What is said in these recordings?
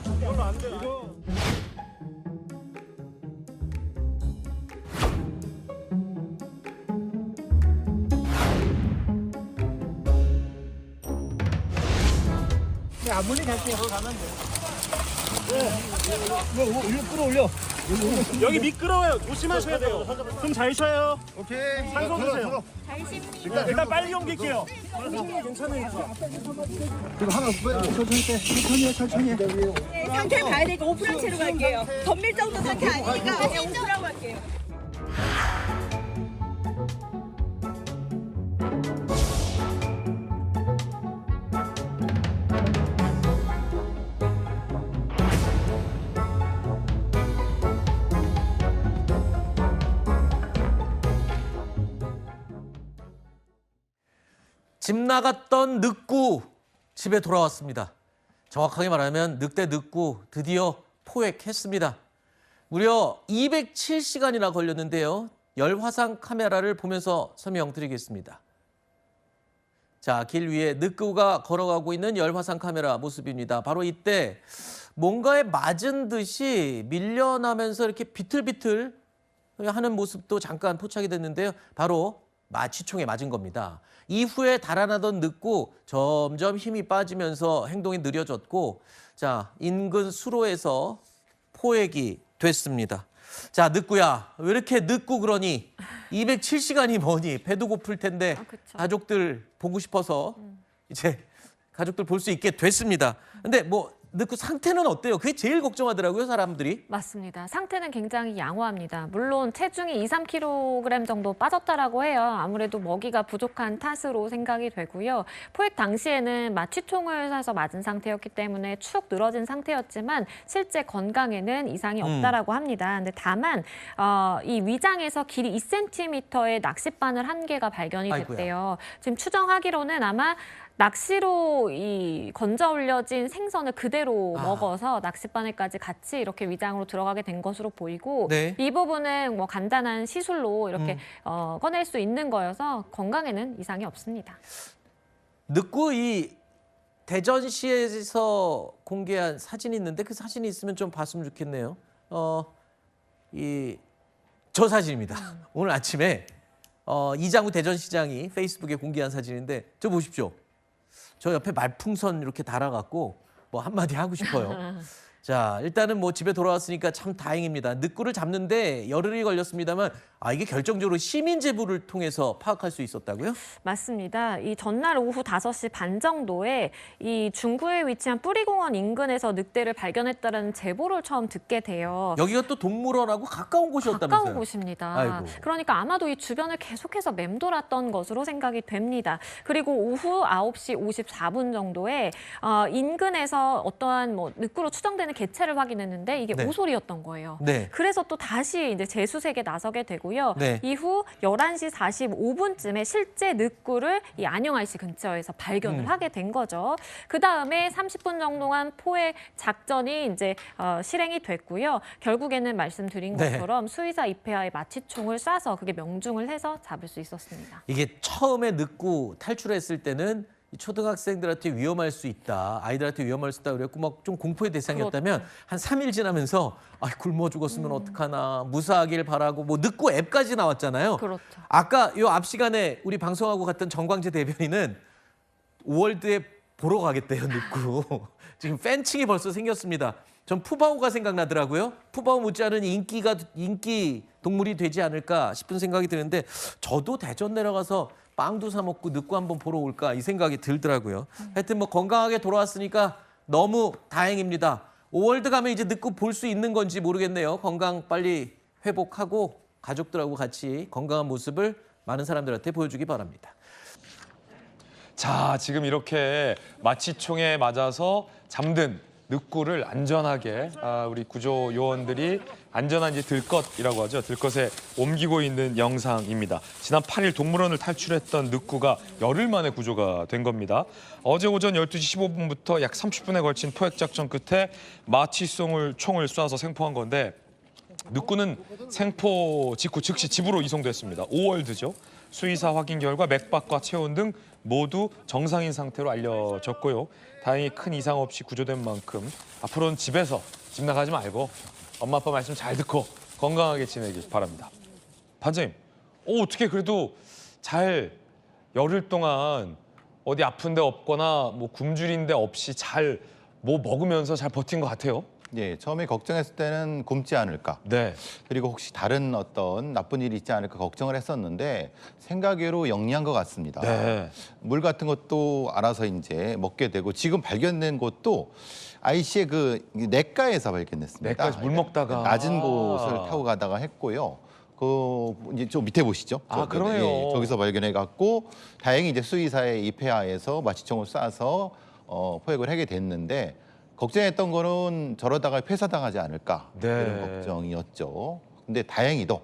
이걸로 안 돼. 이거. 안 물리게 할게요. 거기 가면 돼. 올려 끌어올려. 여기 미끄러워요. 조심하셔야 돼요. 숨 잘 쉬어요. 오케이. 산소 드세요. 일단 빨리 옮길게요. 괜찮아요. 이거 하나 천천히 떼. 천천히. 네, 상태 봐야 되니까 오픈한 채로 갈게요. 덤밀 정도 상태 아니니까 그냥 오픈하고 갈게요. 집 나갔던 늑구 집에 돌아왔습니다. 정확하게 말하면 늑대 늑구 드디어 포획했습니다. 무려 207시간이나 걸렸는데요. 열화상 카메라를 보면서 설명드리겠습니다. 자, 길 위에 늑구가 걸어가고 있는 열화상 카메라 모습입니다. 바로 이때 뭔가에 맞은 듯이 밀려나면서 이렇게 비틀비틀 하는 모습도 잠깐 포착이 됐는데요. 바로 마취총에 맞은 겁니다. 이후에 달아나던 늑구 점점 힘이 빠지면서 행동이 느려졌고, 자, 인근 수로에서 포획이 됐습니다. 자, 늑구야, 왜 이렇게 늑구 그러니? 207시간이 뭐니? 배도 고플 텐데 가족들 보고 싶어서 이제 가족들 볼 수 있게 됐습니다. 근데 뭐 늑구 상태는 어때요? 그게 제일 걱정하더라고요, 사람들이. 맞습니다. 상태는 굉장히 양호합니다. 물론 체중이 2, 3kg 정도 빠졌다라고 해요. 아무래도 먹이가 부족한 탓으로 생각이 되고요. 포획 당시에는 마취총을 쏴서 맞은 상태였기 때문에 축 늘어진 상태였지만 실제 건강에는 이상이 없다라고 합니다. 근데 다만 이 위장에서 길이 2cm의 낚싯바늘 1개가 발견이 됐대요. 지금 추정하기로는 아마 낚시로 이 건져 올려진 생선을 그대로 먹어서 낚싯바늘까지 같이 이렇게 위장으로 들어가게 된 것으로 보이고, 네. 이 부분은 뭐 간단한 시술로 이렇게 꺼낼 수 있는 거여서 건강에는 이상이 없습니다. 늑구 이 대전시에서 공개한 사진이 있는데 그 사진이 있으면 좀 봤으면 좋겠네요. 저 사진입니다. 오늘 아침에 이장우 대전시장이 페이스북에 공개한 사진인데 저 보십시오. 저 옆에 말풍선 이렇게 달아갖고 뭐 한마디 하고 싶어요. 자, 일단은 뭐 집에 돌아왔으니까 참 다행입니다. 늑구를 잡는데 열흘이 걸렸습니다만 이게 결정적으로 시민 제보를 통해서 파악할 수 있었다고요? 맞습니다. 이 전날 오후 5시 반 정도에 이 중구에 위치한 뿌리공원 인근에서 늑대를 발견했다는 제보를 처음 듣게 돼요. 여기가 또 동물원하고 가까운 곳이었다면서요? 가까운 곳입니다. 아이고. 그러니까 아마도 이 주변을 계속해서 맴돌았던 것으로 생각이 됩니다. 그리고 오후 9시 54분 정도에 인근에서 어떠한 뭐 늑구로 추정되는 개체를 확인했는데 이게 네. 오솔이었던 거예요. 네. 그래서 또 다시 이제 재수색에 나서게 되고요. 네. 이후 11시 45분쯤에 실제 늑구를 이 안영IC 근처에서 발견을 하게 된 거죠. 그 다음에 30분 정도간 포획 작전이 이제 실행이 됐고요. 결국에는 말씀드린 네. 것처럼 수의사 입회하에 마취총을 쏴서 그게 명중을 해서 잡을 수 있었습니다. 이게 처음에 늑구 탈출했을 때는 이 초등학생들한테 위험할 수 있다, 아이들한테 위험할 수 있다 그랬고 막 좀 공포의 대상이었다면 한 3일 지나면서 굶어 죽었으면 어떡하나, 무사하길 바라고 뭐 늑구 앱까지 나왔잖아요. 그렇죠. 아까 요 앞 시간에 우리 방송하고 갔던 정광재 대변인은 5월드에 보러 가겠대요, 늑구. 지금 팬층이 벌써 생겼습니다. 전 푸바오가 생각나더라고요. 푸바오 못지않은 인기 동물이 되지 않을까 싶은 생각이 드는데 저도 대전 내려가서 빵도 사 먹고 늑구 한번 보러 올까 이 생각이 들더라고요. 하여튼 뭐 건강하게 돌아왔으니까 너무 다행입니다. 5월드 가면 이제 늑구 볼 수 있는 건지 모르겠네요. 건강 빨리 회복하고 가족들하고 같이 건강한 모습을 많은 사람들한테 보여주기 바랍니다. 자, 지금 이렇게 마취총에 맞아서 잠든 늑구를 안전하게 우리 구조 요원들이 안전한 이제 들것이라고 하죠. 들것에 옮기고 있는 영상입니다. 지난 8일 동물원을 탈출했던 늑구가 열흘 만에 구조가 된 겁니다. 어제 오전 12시 15분부터 약 30분에 걸친 포획 작전 끝에 마취총을 쏴서 생포한 건데 늑구는 생포 직후 즉시 집으로 이송됐습니다. 5월드죠. 수의사 확인 결과 맥박과 체온 등 모두 정상인 상태로 알려졌고요. 다행히 큰 이상 없이 구조된 만큼 앞으로는 집에서 집 나가지 말고 엄마 아빠 말씀 잘 듣고 건강하게 지내길 바랍니다. 반장님, 어떻게 그래도 잘 열흘 동안 어디 아픈 데 없거나 뭐 굶주린 데 없이 잘 뭐 먹으면서 잘 버틴 것 같아요. 예, 처음에 걱정했을 때는 굶지 않을까. 네. 그리고 혹시 다른 어떤 나쁜 일이 있지 않을까 걱정을 했었는데 생각외로 영리한 것 같습니다. 네. 물 같은 것도 알아서 이제 먹게 되고 지금 발견된 곳도 IC의 그 냇가에서 발견됐습니다. 냇가에서 물 먹다가. 낮은 곳을 타고 가다가 했고요. 그 이제 좀 밑에 보시죠. 아, 그러네요. 예, 거기서 발견해 갖고 다행히 이제 수의사의 입회하에서 마취총을 쏴서 포획을 하게 됐는데 걱정했던 거는 저러다가 폐사당하지 않을까 네. 그런 걱정이었죠. 근데 다행히도.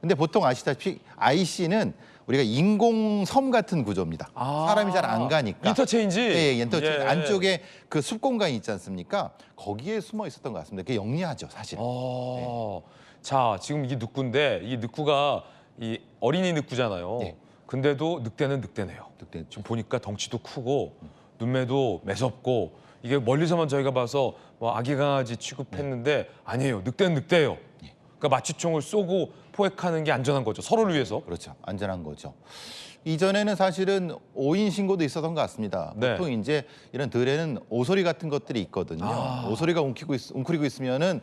근데 보통 아시다시피 IC는 우리가 인공섬 같은 구조입니다. 사람이 잘 안 가니까. 인터체인지. 예, 인터체인지 예. 안쪽에 그 숲 공간이 있지 않습니까? 거기에 숨어 있었던 것 같습니다. 그게 영리하죠, 사실. 자, 지금 이게 늑구인데 이 늑구가 이 어린이 늑구잖아요. 네. 근데도 늑대는 늑대네요. 늑대. 지금 보니까 덩치도 크고 눈매도 매섭고 이게 멀리서만 저희가 봐서 뭐 아기 강아지 취급했는데 아니에요. 늑대는 늑대예요. 그러니까 마취총을 쏘고 포획하는 게 안전한 거죠. 서로를 위해서. 그렇죠. 안전한 거죠. 이전에는 사실은 오인 신고도 있었던 것 같습니다. 네. 보통 이제 이런 들에는 오소리 같은 것들이 있거든요. 오소리가 웅크리고 있으면은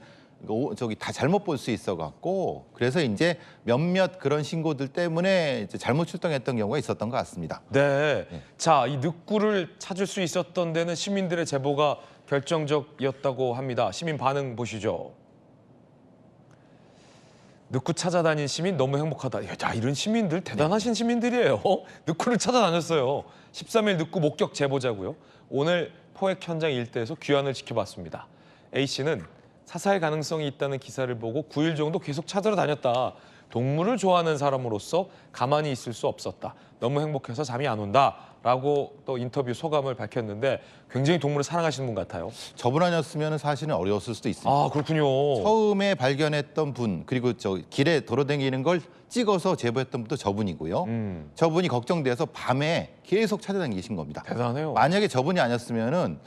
저기 다 잘못 볼 수 있어 갖고 그래서 이제 몇몇 그런 신고들 때문에 이제 잘못 출동했던 경우가 있었던 것 같습니다. 네. 자, 이 늑구를 찾을 수 있었던 데는 시민들의 제보가 결정적이었다고 합니다. 시민 반응 보시죠. 늑구 찾아다닌 시민 너무 행복하다. 야, 이런 시민들 대단하신 시민들이에요. 늑구를 찾아다녔어요. 13일 늑구 목격 제보자고요. 오늘 포획 현장 일대에서 귀환을 지켜봤습니다. A씨는 사살 가능성이 있다는 기사를 보고 9일 정도 계속 찾으러 다녔다. 동물을 좋아하는 사람으로서 가만히 있을 수 없었다. 너무 행복해서 잠이 안 온다. 라고 또 인터뷰 소감을 밝혔는데 굉장히 동물을 사랑하시는 분 같아요. 저분 아니었으면 사실은 어려웠을 수도 있습니다. 아, 그렇군요. 처음에 발견했던 분 그리고 저 길에 돌아다니는 걸 찍어서 제보했던 분도 저분이고요. 저분이 걱정돼서 밤에 계속 찾아다니신 겁니다. 대단해요. 만약에 저분이 아니었으면은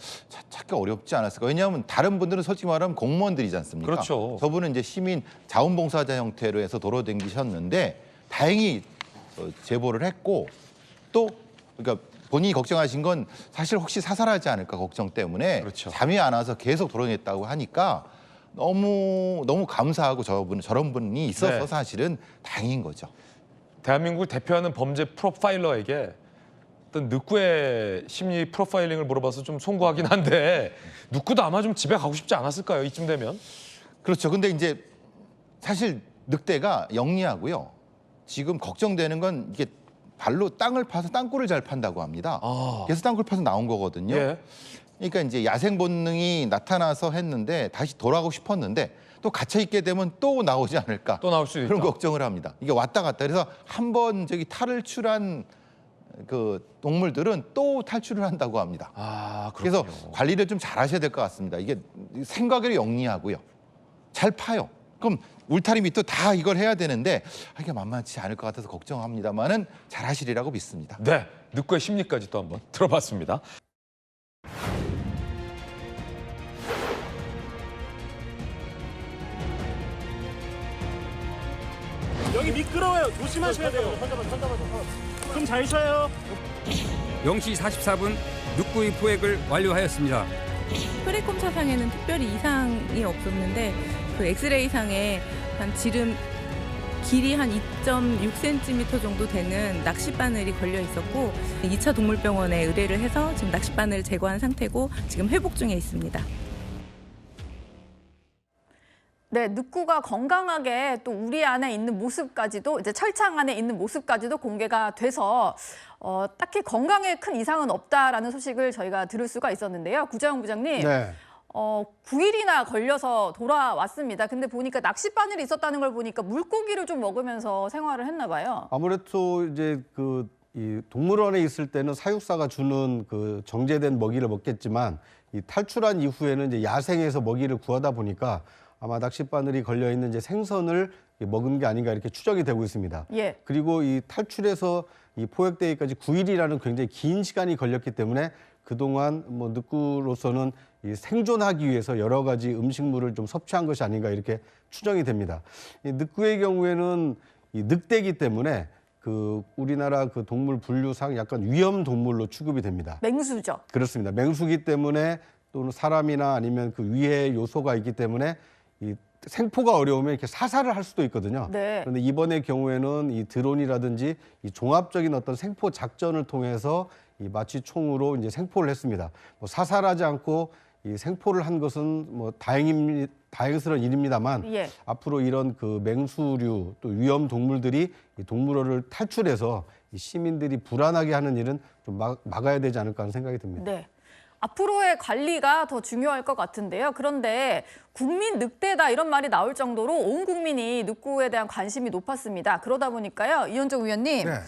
찾기 어렵지 않았을까. 왜냐하면 다른 분들은 솔직히 말하면 공무원들이지 않습니까? 그렇죠. 저분은 이제 시민 자원봉사자 형태로 해서 돌아다니셨는데 다행히 제보를 했고 또 그러니까 본인이 걱정하신 건 사실 혹시 사살하지 않을까 걱정 때문에 그렇죠. 잠이 안 와서 계속 돌아다녔다고 하니까 너무 감사하고 저런 분이 있어서 네. 사실은 다행인 거죠. 대한민국을 대표하는 범죄 프로파일러에게 어떤 늑구의 심리 프로파일링을 물어봐서 좀 송구하긴 한데 늑구도 아마 좀 집에 가고 싶지 않았을까요? 이쯤 되면? 그렇죠. 근데 이제 사실 늑대가 영리하고요. 지금 걱정되는 건 이게 발로 땅을 파서 땅굴을 잘 판다고 합니다. 그래서 땅굴 파서 나온 거거든요. 예. 그러니까 이제 야생 본능이 나타나서 했는데 다시 돌아가고 싶었는데 또 갇혀 있게 되면 또 나오지 않을까. 또 나올 수도 그런 있다. 걱정을 합니다. 이게 왔다 갔다. 그래서 한번 저기 탈출한 그 동물들은 또 탈출을 한다고 합니다. 아, 그래서 그렇군요. 관리를 좀 잘 하셔야 될 것 같습니다. 이게 생각외로 영리하고요. 잘 파요. 그럼 울타리 밑도 다 이걸 해야 되는데 이게 만만치 않을 것 같아서 걱정합니다만은 잘 하시리라고 믿습니다. 네, 늑구의 심리까지 또 한번 들어봤습니다. 여기 미끄러워요. 조심하셔야 돼요. 좀 잘 쉬어요. 0시 44분 늑구의 포획을 완료하였습니다. 프레콤 차상에는 특별히 이상이 없었는데 그 엑스레이상에 한 지름 길이 한 2.6cm 정도 되는 낚싯바늘이 걸려 있었고 2차 동물병원에 의뢰를 해서 지금 낚싯바늘 제거한 상태고 지금 회복 중에 있습니다. 네, 늑구가 건강하게 또 우리 안에 있는 모습까지도 이제 철창 안에 있는 모습까지도 공개가 돼서 딱히 건강에 큰 이상은 없다라는 소식을 저희가 들을 수가 있었는데요. 구자영 부장님. 네. 9일이나 걸려서 돌아왔습니다. 근데 보니까 낚싯바늘이 있었다는 걸 보니까 물고기를 좀 먹으면서 생활을 했나 봐요. 아무래도 이제 이 동물원에 있을 때는 사육사가 주는 그 정제된 먹이를 먹겠지만 이 탈출한 이후에는 이제 야생에서 먹이를 구하다 보니까 아마 낚싯바늘이 걸려 있는 이제 생선을 먹은 게 아닌가 이렇게 추정이 되고 있습니다. 예. 그리고 이 탈출해서 이 포획되기까지 9일이라는 굉장히 긴 시간이 걸렸기 때문에 그동안 뭐 늑구로서는 이 생존하기 위해서 여러 가지 음식물을 좀 섭취한 것이 아닌가 이렇게 추정이 됩니다. 이 늑구의 경우에는 이 늑대이기 때문에 그 우리나라 그 동물 분류상 약간 위험 동물로 취급이 됩니다. 맹수죠. 그렇습니다. 맹수기 때문에 또는 사람이나 아니면 그 위해 요소가 있기 때문에 이 생포가 어려우면 이렇게 사살을 할 수도 있거든요. 네. 그런데 이번의 경우에는 이 드론이라든지 이 종합적인 어떤 생포 작전을 통해서 이 마치 총으로 이제 생포를 했습니다. 뭐 사살하지 않고 이 생포를 한 것은 뭐 다행스러운 일입니다만 예. 앞으로 이런 그 맹수류 또 위험 동물들이 이 동물원을 탈출해서 이 시민들이 불안하게 하는 일은 좀 막아야 되지 않을까 하는 생각이 듭니다. 네. 앞으로의 관리가 더 중요할 것 같은데요. 그런데 국민 늑대다 이런 말이 나올 정도로 온 국민이 늑구에 대한 관심이 높았습니다. 그러다 보니까요. 이현정 위원님, 네.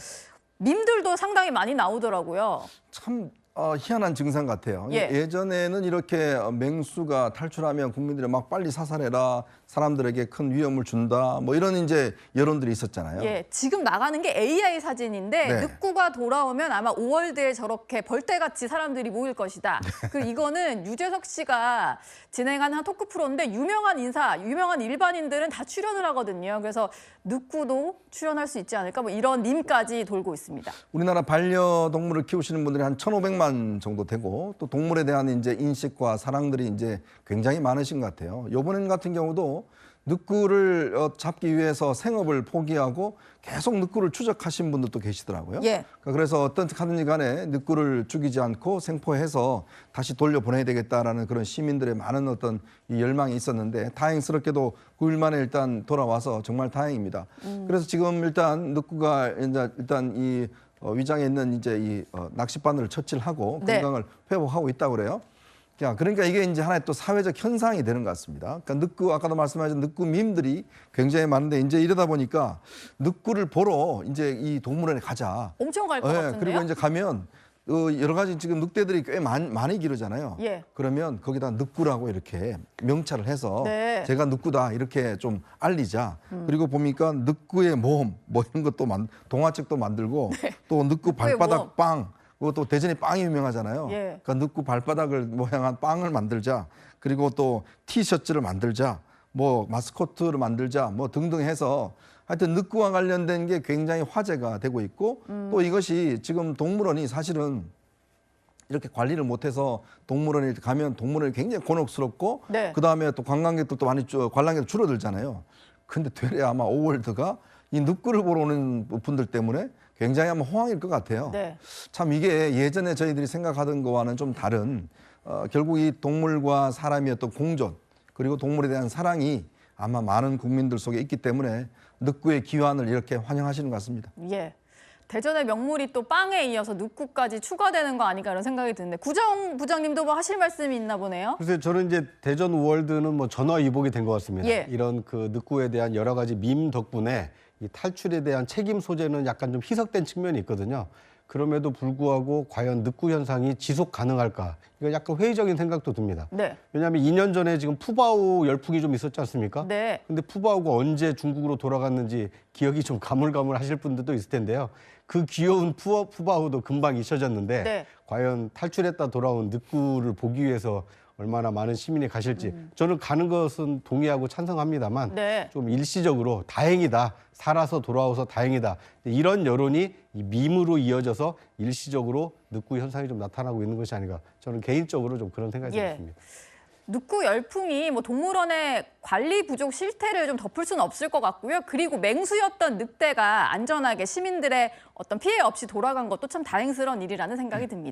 밈들도 상당히 많이 나오더라고요. 참 희한한 증상 같아요. 예. 예전에는 이렇게 맹수가 탈출하면 국민들이 막 빨리 사살해라, 사람들에게 큰 위험을 준다, 뭐 이런 이제 여론들이 있었잖아요. 예, 지금 나가는 게 AI 사진인데 네. 늑구가 돌아오면 아마 5월드에 저렇게 벌떼같이 사람들이 모일 것이다. 그 이거는 유재석 씨가 진행한 한 토크 프로인데 유명한 인사, 유명한 일반인들은 다 출연을 하거든요. 그래서 늑구도 출연할 수 있지 않을까 뭐 이런 밈까지 돌고 있습니다. 우리나라 반려동물을 키우시는 분들이 한 1,500만 정도 되고 또 동물에 대한 이제 인식과 사랑들이 이제 굉장히 많으신 것 같아요. 이번 같은 경우도 늑구를 잡기 위해서 생업을 포기하고 계속 늑구를 추적하신 분들도 계시더라고요. 예. 그래서 어떻게 하든지 간에 늑구를 죽이지 않고 생포해서 다시 돌려보내야 되겠다라는 그런 시민들의 많은 어떤 이 열망이 있었는데 다행스럽게도 9일 만에 일단 돌아와서 정말 다행입니다. 그래서 지금 일단 늑구가 일단 이 위장에 있는 이제 이 낚싯바늘을 처치를 하고 네. 건강을 회복하고 있다고 그래요. 그러니까 이게 이제 하나의 또 사회적 현상이 되는 것 같습니다. 그러니까 늑구 아까도 말씀하신 늑구 밈들이 굉장히 많은데 이제 이러다 보니까 늑구를 보러 이제 이 동물원에 가자. 엄청 갈 것 같은데요? 그리고 이제 가면 여러 가지 지금 늑대들이 꽤 많이 기르잖아요. 예. 그러면 거기다 늑구라고 이렇게 명찰을 해서 네. 제가 늑구다 이렇게 좀 알리자. 그리고 보니까 늑구의 모험 뭐 이런 것도 동화책도 만들고 또 늑구 늑구의 모험. 발바닥 빵. 그것도 대전이 빵이 유명하잖아요. 예. 그러니까 늑구 발바닥을 모양한 빵을 만들자. 그리고 또 티셔츠를 만들자. 뭐 마스코트를 만들자. 뭐 등등 해서 하여튼 늑구와 관련된 게 굉장히 화제가 되고 있고 또 이것이 지금 동물원이 사실은 이렇게 관리를 못해서 동물원에 가면 동물원이 굉장히 곤혹스럽고 네. 그다음에 또 관광객들도 많이 관람객도 줄어들잖아요. 근데 되레 아마 5월드가 이 늑구를 보러 오는 분들 때문에 굉장히 아마 호황일 것 같아요. 네. 참 이게 예전에 저희들이 생각하던 거와는 좀 다른 결국 이 동물과 사람의 어떤 공존 그리고 동물에 대한 사랑이 아마 많은 국민들 속에 있기 때문에 늑구의 귀환을 이렇게 환영하시는 것 같습니다. 예. 대전의 명물이 또 빵에 이어서 늑구까지 추가되는 거 아닌가 이런 생각이 드는데 구정 부장님도 뭐 하실 말씀이 있나 보네요. 그래서 저는 이제 대전 월드는 뭐 전화위복이 된 것 같습니다. 예. 이런 그 늑구에 대한 여러 가지 밈 덕분에 이 탈출에 대한 책임 소재는 약간 좀 희석된 측면이 있거든요. 그럼에도 불구하고 과연 늑구 현상이 지속 가능할까? 이거 약간 회의적인 생각도 듭니다. 네. 왜냐하면 2년 전에 지금 푸바오 열풍이 좀 있었지 않습니까? 네. 근데 푸바오가 언제 중국으로 돌아갔는지 기억이 좀 가물가물하실 분들도 있을 텐데요. 그 귀여운 푸바오도 금방 잊혀졌는데 네. 과연 탈출했다 돌아온 늑구를 보기 위해서 얼마나 많은 시민이 가실지 저는 가는 것은 동의하고 찬성합니다만 네. 좀 일시적으로 다행이다. 살아서 돌아와서 다행이다. 이런 여론이 이 밈으로 이어져서 일시적으로 늑구 현상이 좀 나타나고 있는 것이 아닌가. 저는 개인적으로 좀 그런 생각이 예. 들었습니다. 늑구 열풍이 뭐 동물원의 관리 부족 실태를 좀 덮을 수는 없을 것 같고요. 그리고 맹수였던 늑대가 안전하게 시민들의 어떤 피해 없이 돌아간 것도 참 다행스러운 일이라는 생각이 듭니다.